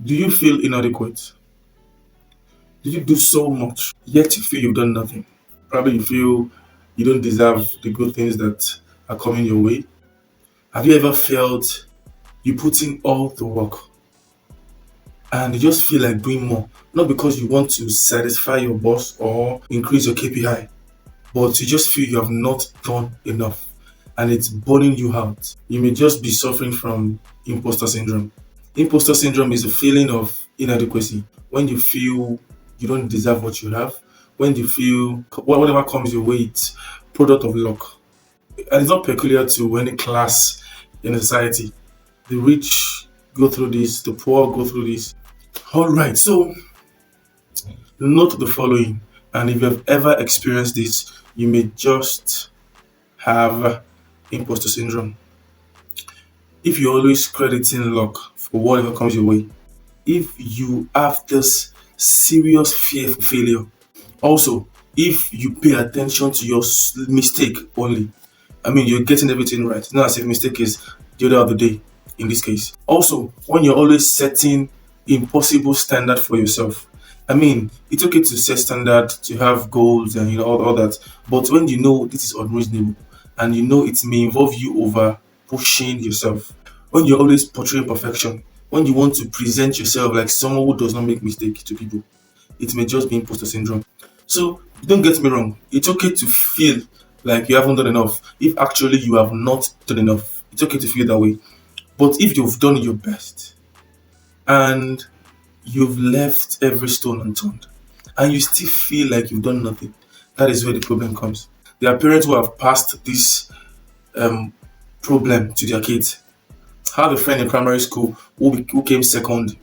Do you feel inadequate? Did you do so much yet you feel you've done nothing? Probably you feel you don't deserve the good things that are coming your way. Have you ever felt you put in all the work and you just feel like doing more? Not because you want to satisfy your boss or increase your KPI, but you just feel you have not done enough and it's burning you out. You may just be suffering from imposter syndrome. Imposter syndrome is a feeling of inadequacy when you feel you don't deserve what you have, when you feel whatever comes your way, it's product of luck. And it's not peculiar to any class in a society. The rich go through this, the poor go through this. All right, so note the following, and if you've ever experienced this, you may just have imposter syndrome. If you're always crediting luck for whatever comes your way, if you have this serious fear for failure, also if you pay attention to your mistake only, I mean you're getting everything right, not as if mistake is the order of the day in this case. Also, when you're always setting impossible standard for yourself, I mean it's okay to set standard, to have goals and all that, but when you know this is unreasonable and you know it may involve you over pushing yourself, when you're always portraying perfection, when you want to present yourself like someone who does not make mistake to people, it may just be imposter syndrome. So don't get me wrong, it's okay to feel like you haven't done enough if actually you have not done enough. It's okay to feel that way. But if you've done your best and you've left every stone unturned and you still feel like you've done nothing, that is where the problem comes. There are parents who have passed this um, problem to their kids. I have a friend in primary school who came second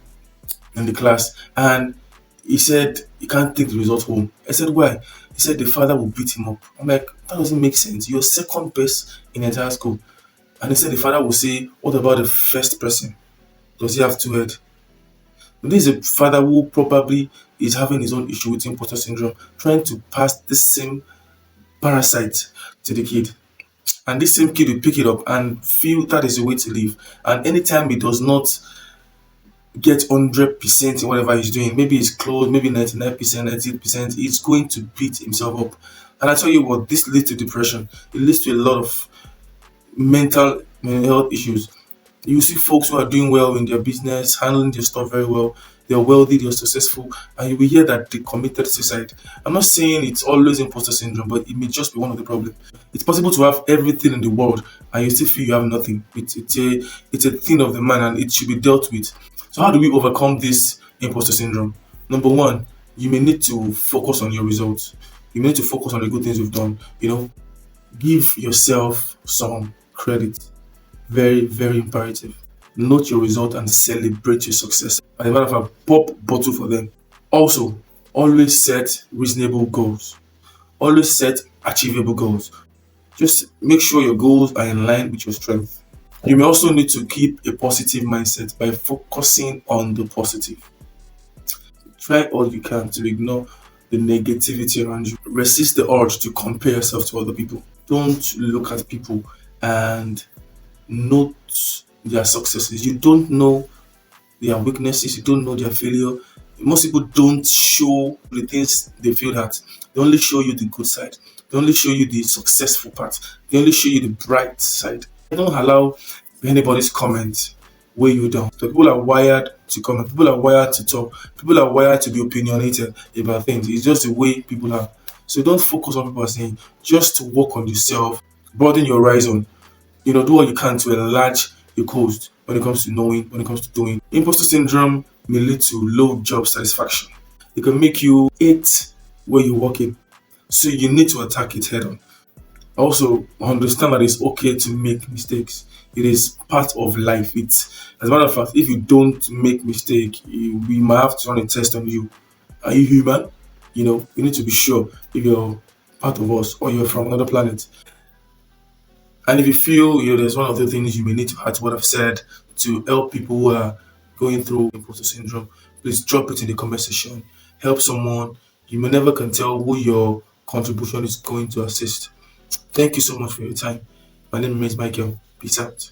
in the class, and he said he can't take the result home. I said, why? He said the father will beat him up. I'm like, that doesn't make sense. You're second best in the entire school. And he said the father will say, what about the first person? Does he have two heads? This is a father who probably is having his own issue with imposter syndrome, trying to pass the same parasite to the kid. And this same kid will pick it up and feel that is the way to live. And anytime he does not get 100% in whatever he's doing, maybe he's close, maybe 99%, 98%, he's going to beat himself up. And I tell you what, this leads to depression. It leads to a lot of mental health issues. You see folks who are doing well in their business, handling their stuff very well, they're wealthy, they're successful, and you will hear that they committed suicide. I'm not saying it's always imposter syndrome, but it may just be one of the problems. It's possible to have everything in the world and you still feel you have nothing. It's a thing of the man and it should be dealt with. So how do we overcome this imposter syndrome? Number one, you may need to focus on your results. You may need to focus on the good things you've done. Give yourself some credit. Very, very imperative. Note your result and celebrate your success. As a matter of fact, pop bottle for them. Also, always set reasonable goals. Always set achievable goals. Just make sure your goals are in line with your strength. You may also need to keep a positive mindset by focusing on the positive. Try all you can to ignore the negativity around you. Resist the urge to compare yourself to other people. Don't look at people and note their successes. You don't know their weaknesses, you don't know their failure. Most people don't show the things they failed at. They only show you the good side. They only show you the successful part. They only show you the bright side. Don't allow anybody's comment weigh you down. So people are wired to comment. People are wired to talk. People are wired to be opinionated about things. It's just the way people are. So don't focus on what people are saying. Just work on yourself. Broaden your horizon. Do what you can to enlarge your coast when it comes to knowing, when it comes to doing. Imposter syndrome may lead to low job satisfaction. It can make you hate where you're working. So you need to attack it head on. Also, understand that it's okay to make mistakes. It is part of life. As a matter of fact, if you don't make mistake, we might have to run a test on you. Are you human? You need to be sure if you're part of us or you're from another planet. And if you feel there's one of the things you may need to add to what I've said to help people who are going through imposter syndrome, please drop it in the comment section. Help someone. You may never can tell who your contribution is going to assist. Thank you so much for your time. My name is Michael. Peace out.